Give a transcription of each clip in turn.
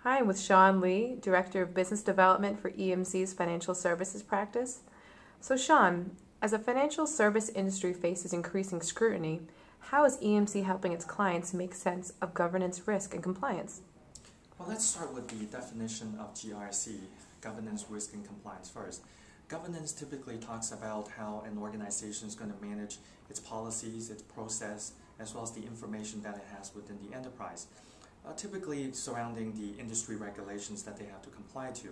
Hi, I'm with Sean Lee, Director of Business Development for EMC's Financial Services Practice. So, Sean, as a financial service industry faces increasing scrutiny, how is EMC helping its clients make sense of governance, risk, and compliance? Well, let's start with the definition of GRC, governance, risk, and compliance first. Governance typically talks about how an organization is going to manage its policies, its process, as well as the information that it has within the enterprise. Typically surrounding the industry regulations that they have to comply to.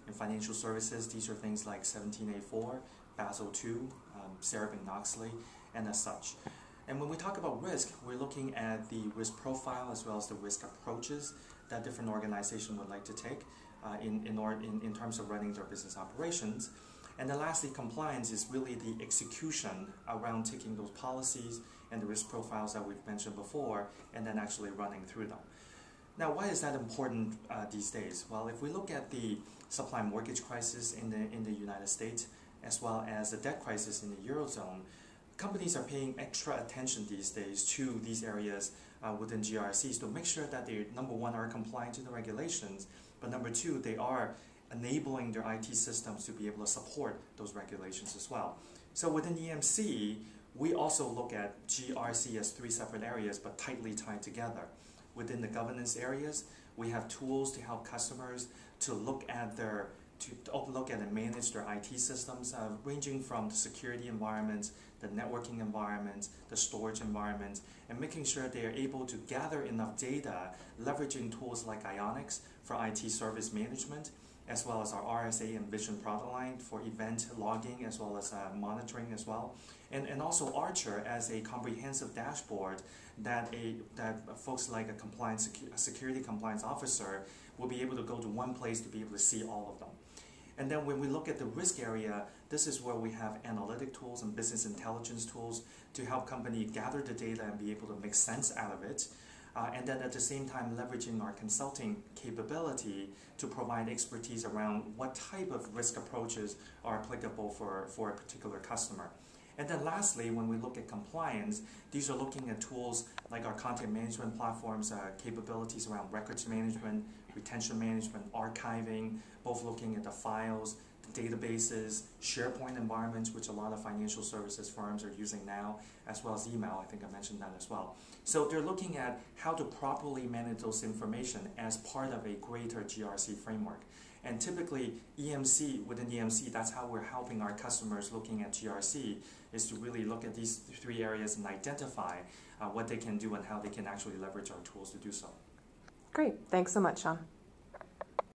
In financial services, these are things like 17A4, Basel II, Sarbanes-Oxley, and as such. And when we talk about risk, we're looking at the risk profile as well as the risk approaches that different organizations would like to take in terms of running their business operations. And then lastly, compliance is really the execution around taking those policies and the risk profiles that we've mentioned before and then actually running through them. Now, why is that important these days? Well, if we look at the supply mortgage crisis in the United States, as well as the debt crisis in the Eurozone, companies are paying extra attention these days to these areas within GRCs to make sure that they, number one, are compliant to the regulations, but number two, they are enabling their IT systems to be able to support those regulations as well. So within EMC, we also look at GRC as three separate areas, but tightly tied together. Within the governance areas, we have tools to help customers to look at and manage their IT systems, ranging from the security environments, the networking environments, the storage environments, and making sure they are able to gather enough data, leveraging tools like Ionics for IT service management, as well as our RSA and Vision product line for event logging as well as monitoring as well. And also Archer as a comprehensive dashboard that folks like a security compliance officer will be able to go to one place to be able to see all of them. And then when we look at the risk area, this is where we have analytic tools and business intelligence tools to help companies gather the data and be able to make sense out of it. And then at the same time leveraging our consulting capability to provide expertise around what type of risk approaches are applicable for a particular customer. And then lastly, when we look at compliance, these are looking at tools like our content management platforms, capabilities around records management, retention management, archiving, both looking at the files, the databases, SharePoint environments, which a lot of financial services firms are using now, as well as email. I think I mentioned that as well. So they're looking at how to properly manage those information as part of a greater GRC framework. And typically, within EMC, that's how we're helping our customers looking at GRC, is to really look at these three areas and identify what they can do and how they can actually leverage our tools to do so. Great. Thanks so much, Sean.